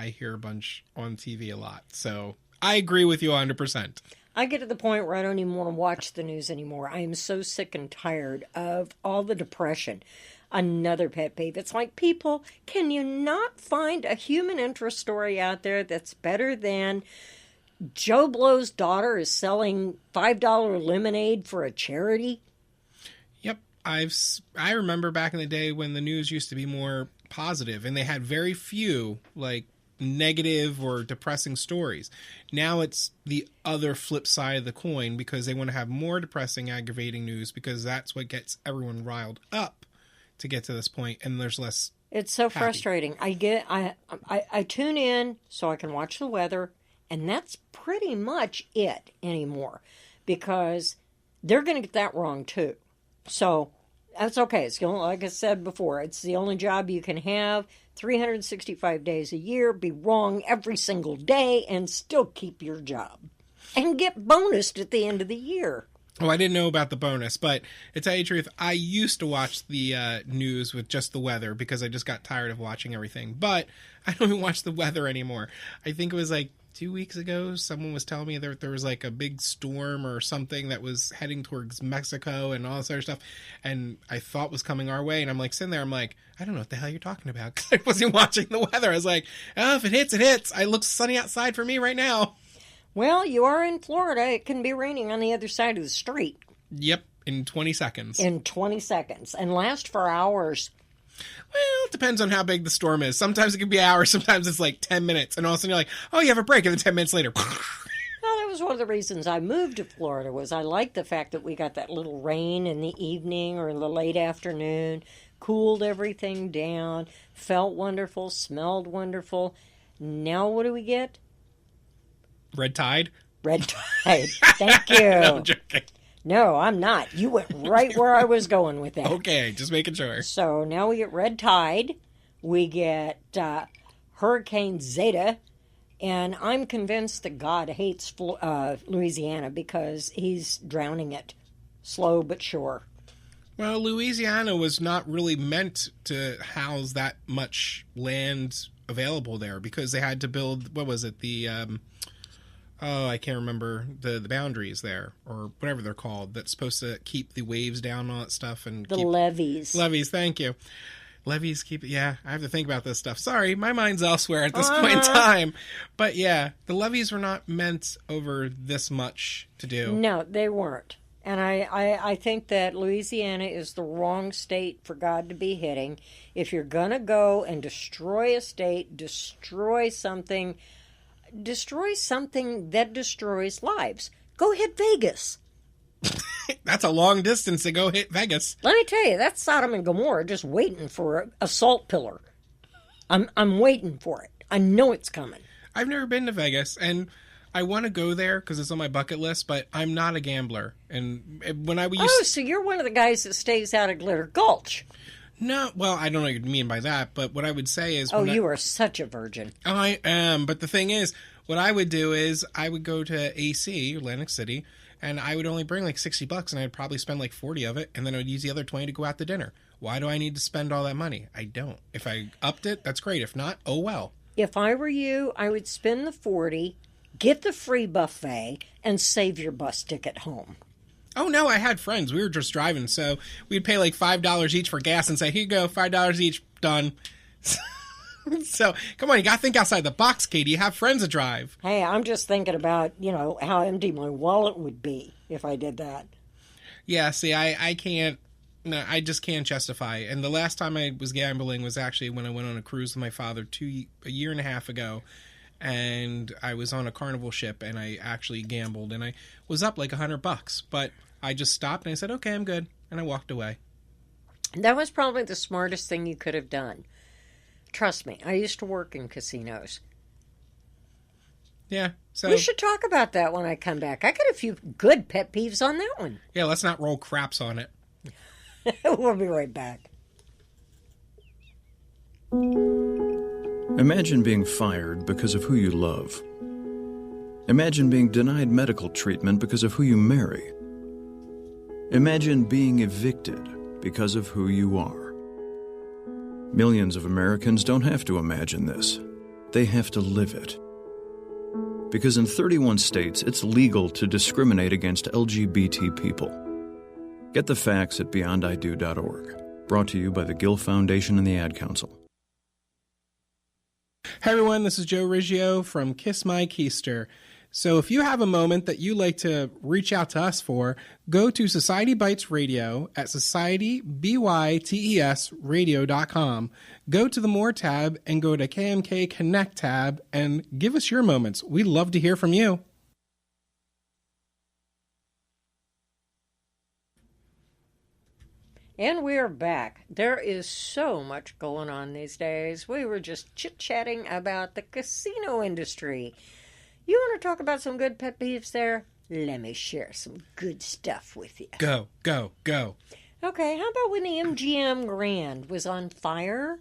I hear a bunch on TV a lot. So I agree with you 100%. I get to the point where I don't even want to watch the news anymore. I am so sick and tired of all the depression. Another pet peeve. It's like, people, can you not find a human interest story out there that's better than Joe Blow's daughter is selling $5 lemonade for a charity? Yep. I remember back in the day when the news used to be more positive and they had very few, like, negative or depressing stories. Now it's the other flip side of the coin because they want to have more depressing, aggravating news because that's what gets everyone riled up to get to this point, and there's less. It's so happy. frustrating. I tune in so I can watch the weather, and that's pretty much it anymore because they're going to get that wrong too. So that's okay. It's going, like I said before, it's the only job you can have 365 days a year, be wrong every single day, and still keep your job and get bonused at the end of the year. Oh, I didn't know about the bonus, but to tell you the truth, I used to watch the news with just the weather because I just got tired of watching everything. But I don't even watch the weather anymore. I think it was like 2 weeks ago, someone was telling me that there was like a big storm or something that was heading towards Mexico and all this other stuff, and I thought was coming our way. And I'm like sitting there, I'm like, I don't know what the hell you're talking about because I wasn't watching the weather. I was like, oh, if it hits, it hits. It looks sunny outside for me right now. Well, you are in Florida. It can be raining on the other side of the street. Yep, in 20 seconds. In 20 seconds. And last for hours. Well, it depends on how big the storm is. Sometimes it can be hours. Sometimes it's like 10 minutes. And all of a sudden you're like, oh, you have a break. And then 10 minutes later. Well, that was one of the reasons I moved to Florida was I liked the fact that we got that little rain in the evening or in the late afternoon. Cooled everything down. Felt wonderful. Smelled wonderful. Now what do we get? Red tide? Red tide. Thank you. No, I'm joking. No, I'm not. You went right where I was going with that. Okay, just making sure. So now we get red tide. We get Hurricane Zeta. And I'm convinced that God hates Louisiana because he's drowning it. Slow but sure. Well, Louisiana was not really meant to house that much land available there because they had to build, what was it, I can't remember the boundaries there, or whatever they're called, that's supposed to keep the waves down and all that stuff. And levees. Levees, thank you. Levees keep it, yeah, I have to think about this stuff. Sorry, my mind's elsewhere at this point in time. But yeah, the levees were not meant over this much to do. No, they weren't. And I think that Louisiana is the wrong state for God to be hitting. If you're going to go and destroy a state, destroy something that destroys lives. Go hit Vegas. That's a long distance to go hit Vegas. Let me tell you, that's Sodom and Gomorrah just waiting for a salt pillar. I'm waiting for it. I know it's coming. I've never been to Vegas, and I want to go there because it's on my bucket list, but I'm not a gambler. And when I used so you're one of the guys that stays out of Glitter Gulch. No, well, I don't know what you mean by that, but what I would say is... you are such a virgin. I am, but the thing is, what I would do is I would go to AC, Atlantic City, and I would only bring like $60, and I'd probably spend like 40 of it, and then I would use the other 20 to go out to dinner. Why do I need to spend all that money? I don't. If I upped it, that's great. If not, oh well. If I were you, I would spend the 40, get the free buffet, and save your bus ticket home. Oh, no, I had friends. We were just driving, so we'd pay like $5 each for gas and say, here you go, $5 each, done. So, come on, you got to think outside the box, Katie. You have friends to drive. Hey, I'm just thinking about, how empty my wallet would be if I did that. Yeah, see, I can't, no, I just can't justify it. And the last time I was gambling was actually when I went on a cruise with my father a year and a half ago. And I was on a Carnival ship, and I actually gambled, and I was up like $100, but I just stopped, and I said, okay, I'm good, and I walked away. That was probably the smartest thing you could have done. Trust me, I used to work in casinos. Yeah, so... We should talk about that when I come back. I got a few good pet peeves on that one. Yeah, let's not roll craps on it. We'll be right back. Imagine being fired because of who you love. Imagine being denied medical treatment because of who you marry. Imagine being evicted because of who you are. Millions of Americans don't have to imagine this. they have to live it. Because in 31 states, it's legal to discriminate against LGBT people. Get the facts at beyondido.org. Brought to you by the Gill Foundation and the Ad Council. Hey everyone, this is Joe Riggio from Kiss My Keister. So if you have a moment that you like to reach out to us for, go to Society Bites Radio at societybytesradio.com. Go to the More tab and go to KMK Connect tab and give us your moments. We'd love to hear from you. And we're back. There is so much going on these days. We were just chit-chatting about the casino industry. You want to talk about some good pet peeves there? Let me share some good stuff with you. Go, go, go. Okay, how about when the MGM Grand was on fire?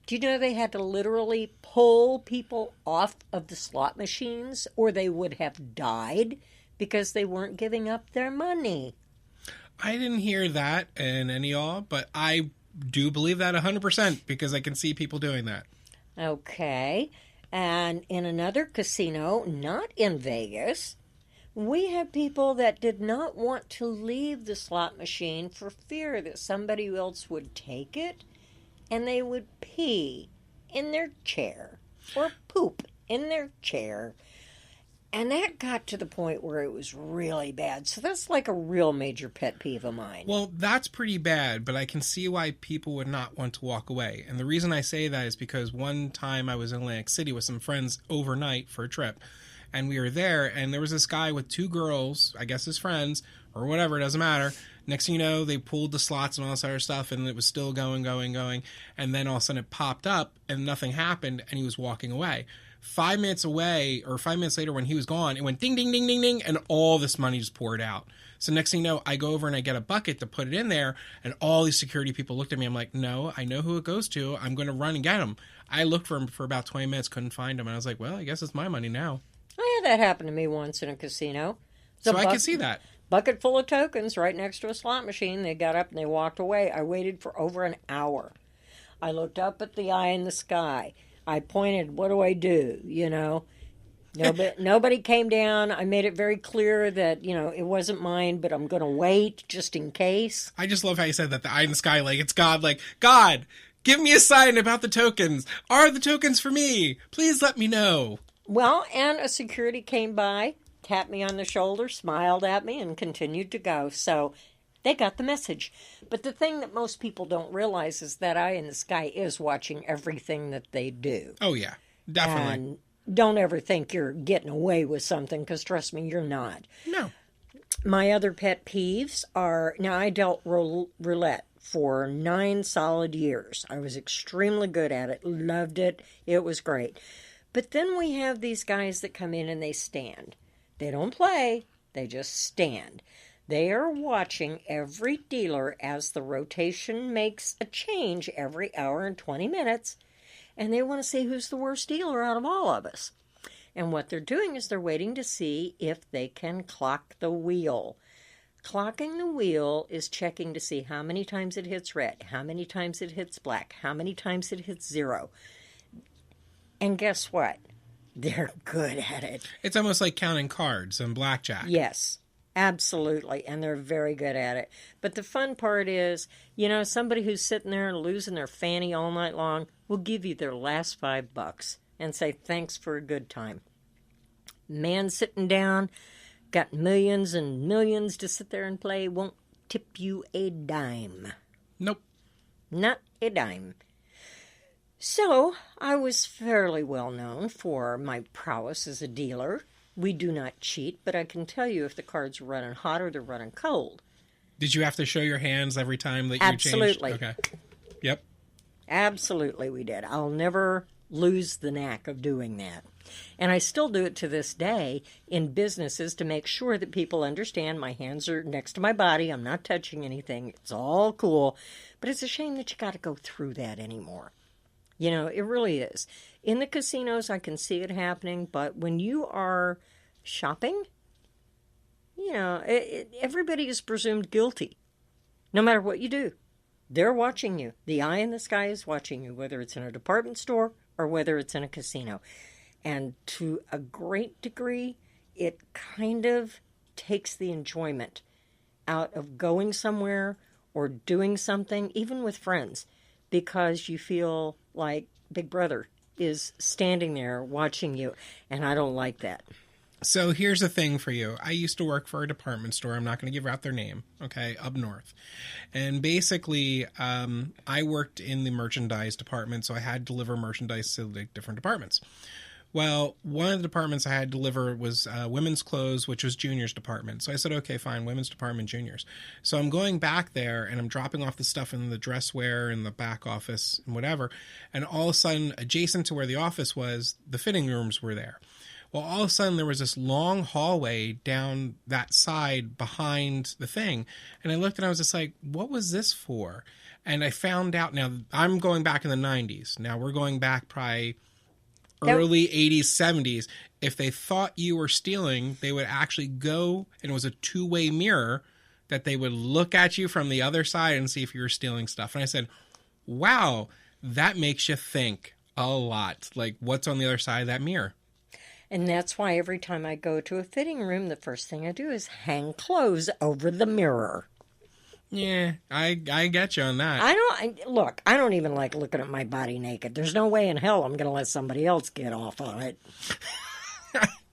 Do you know they had to literally pull people off of the slot machines or they would have died because they weren't giving up their money? I didn't hear that in any all, but I do believe that 100% because I can see people doing that. Okay. And in another casino, not in Vegas, we had people that did not want to leave the slot machine for fear that somebody else would take it and they would pee in their chair or poop in their chair. And that got to the point where it was really bad. So that's like a real major pet peeve of mine. Well, that's pretty bad, but I can see why people would not want to walk away. And the reason I say that is because one time I was in Atlantic City with some friends overnight for a trip. And we were there, and there was this guy with two girls, I guess his friends, or whatever, it doesn't matter. Next thing you know, they pulled the slots and all this other stuff, and it was still going. And then all of a sudden it popped up, and nothing happened, and he was walking away. 5 minutes away, or 5 minutes later when he was gone, it went ding, ding, ding, ding, ding, and all this money just poured out. So next thing you know, I go over and I get a bucket to put it in there, and all these security people looked at me. I'm like, no, I know who it goes to. I'm going to run and get him. I looked for him for about 20 minutes, couldn't find him, and I was like, well, I guess it's my money now. I had that happen to me once in a casino. So I can see that. Bucket full of tokens right next to a slot machine. They got up and they walked away. I waited for over an hour. I looked up at the eye in the sky. I pointed, what do I do? You know, nobody came down. I made it very clear that, you know, it wasn't mine, but I'm going to wait just in case. I just love how you said that, the eye in the sky, like it's God, like, God, give me a sign about the tokens. Are the tokens for me? Please let me know. Well, and a security came by, tapped me on the shoulder, smiled at me, and continued to go. So they got the message. But the thing that most people don't realize is that eye in the sky is watching everything that they do. Oh, yeah, definitely. And don't ever think you're getting away with something, because trust me, you're not. No. My other pet peeves are, now I dealt roulette for 9 solid years. I was extremely good at it, loved it. It was great. But then we have these guys that come in and they stand. They don't play, they just stand. They are watching every dealer as the rotation makes a change every hour and 20 minutes, and they want to see who's the worst dealer out of all of us. And what they're doing is they're waiting to see if they can clock the wheel. Clocking the wheel is checking to see how many times it hits red, how many times it hits black, how many times it hits 0. And guess what? They're good at it. It's almost like counting cards and blackjack. Yes, absolutely. And they're very good at it. But the fun part is, you know, somebody who's sitting there and losing their fanny all night long will give you their last $5 and say, thanks for a good time. Man sitting down, got millions and millions to sit there and play, won't tip you a dime. Nope. Not a dime. So, I was fairly well known for my prowess as a dealer. We do not cheat, but I can tell you if the cards are running hot or they're running cold. Did you have to show your hands every time that you Absolutely. changed? Okay. Yep. Absolutely we did. I'll never lose the knack of doing that. And I still do it to this day in businesses to make sure that people understand my hands are next to my body. I'm not touching anything. It's all cool. But it's a shame that you got to go through that anymore. You know, it really is. In the casinos, I can see it happening, but when you are shopping, you know, everybody is presumed guilty, no matter what you do. They're watching you. The eye in the sky is watching you, whether it's in a department store or whether it's in a casino. And to a great degree, it kind of takes the enjoyment out of going somewhere or doing something, even with friends, because you feel like Big Brother is standing there watching you, and I don't like that. So here's the thing for you. I used to work for a department store. I'm not going to give out their name, okay, up north. And basically, I worked in the merchandise department, so I had to deliver merchandise to the different departments. Well, one of the departments I had to deliver was women's clothes, which was juniors department. So I said, okay, fine, women's department, juniors. So I'm going back there, and I'm dropping off the stuff in the dresswear and the back office and whatever. And all of a sudden, adjacent to where the office was, the fitting rooms were there. Well, all of a sudden, there was this long hallway down that side behind the thing. And I looked and I was just like, what was this for? And I found out, now I'm going back in the 90s. Now we're going back probably early 80s, 70s. If they thought you were stealing, they would actually go, and it was a two-way mirror that they would look at you from the other side and see if you were stealing stuff. And I said, wow, that makes you think a lot. Like, what's on the other side of that mirror? And that's why every time I go to a fitting room, the first thing I do is hang clothes over the mirror. Yeah, I get you on that. I don't even like looking at my body naked. There's no way in hell I'm going to let somebody else get off on it.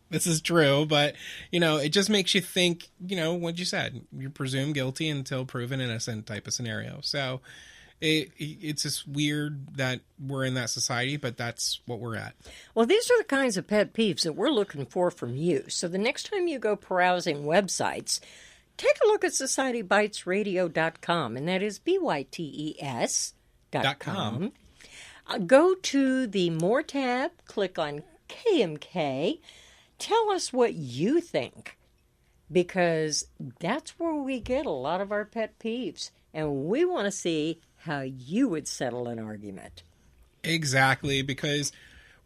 This is true, but, it just makes you think, what you said. You're presumed guilty until proven innocent type of scenario. So it's just weird that we're in that society, but that's what we're at. Well, these are the kinds of pet peeves that we're looking for from you. So the next time you go perusing websites, take a look at societybitesradio.com, and that is BYTES.com. Go to the More tab, click on KMK. Tell us what you think, because that's where we get a lot of our pet peeves, and we want to see how you would settle an argument. Exactly, because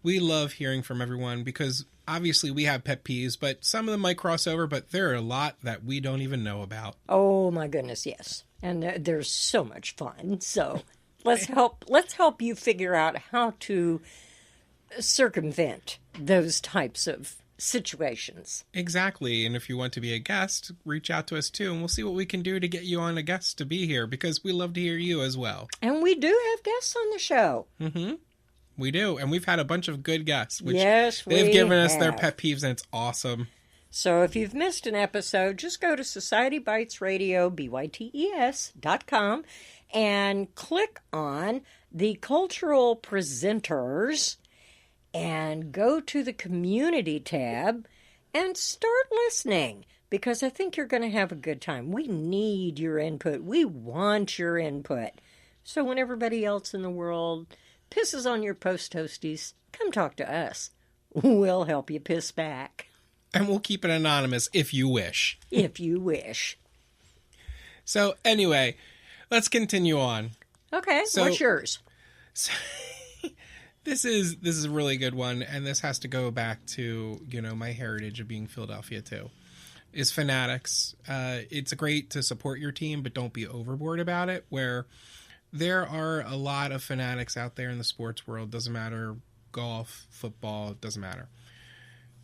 we love hearing from everyone, because obviously we have pet peeves, but some of them might cross over, but there are a lot that we don't even know about. Oh my goodness, yes. And they're so much fun. So let's help you figure out how to circumvent those types of situations. Exactly. And if you want to be a guest, reach out to us too, and we'll see what we can do to get you on a guest to be here, because we love to hear you as well. And we do have guests on the show. Mm-hmm. We do. And we've had a bunch of good guests. Which yes, they've given us their pet peeves, and it's awesome. So if you've missed an episode, just go to Society Bites Radio, BYTES.com, and click on the Cultural Presenters, and go to the Community tab and start listening, because I think you're going to have a good time. We need your input. We want your input. So when everybody else in the world pisses on your post toasties, come talk to us. We'll help you piss back. And we'll keep it anonymous if you wish. If you wish. So anyway, let's continue on. Okay, what's yours? So, this is a really good one, and this has to go back to, my heritage of being Philadelphia too. Is fanatics. It's great to support your team, but don't be overboard about it, where there are a lot of fanatics out there in the sports world. Doesn't matter, golf, football, doesn't matter.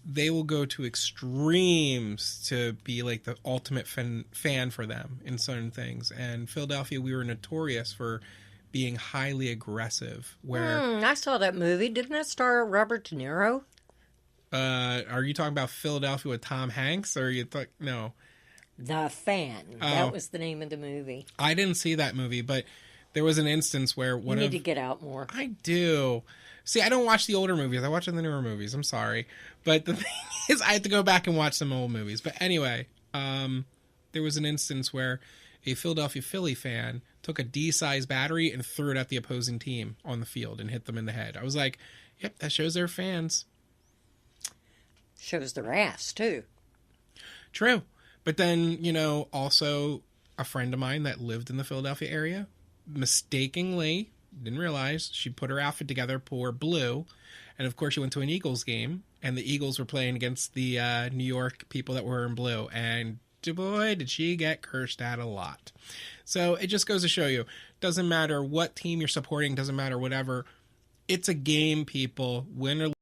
They will go to extremes to be like the ultimate fan for them in certain things. And Philadelphia, we were notorious for being highly aggressive. Where I saw that movie. Didn't that star Robert De Niro? Are you talking about Philadelphia with Tom Hanks, or you thought no? The Fan. That was the name of the movie. I didn't see that movie, but there was an instance where you need to get out more. I do. See, I don't watch the older movies. I watch the newer movies. I'm sorry. But the thing is, I have to go back and watch some old movies. But anyway, there was an instance where a Philadelphia Philly fan took a D-sized battery and threw it at the opposing team on the field and hit them in the head. I was like, yep, that shows they're fans. Shows their ass, too. True. But then, also a friend of mine that lived in the Philadelphia area mistakenly, didn't realize, she put her outfit together, wore blue, and of course she went to an Eagles game, and the Eagles were playing against the New York people that were in blue, and boy, did she get cursed at a lot. So it just goes to show you, doesn't matter what team you're supporting, doesn't matter whatever, It's a game, people. Win or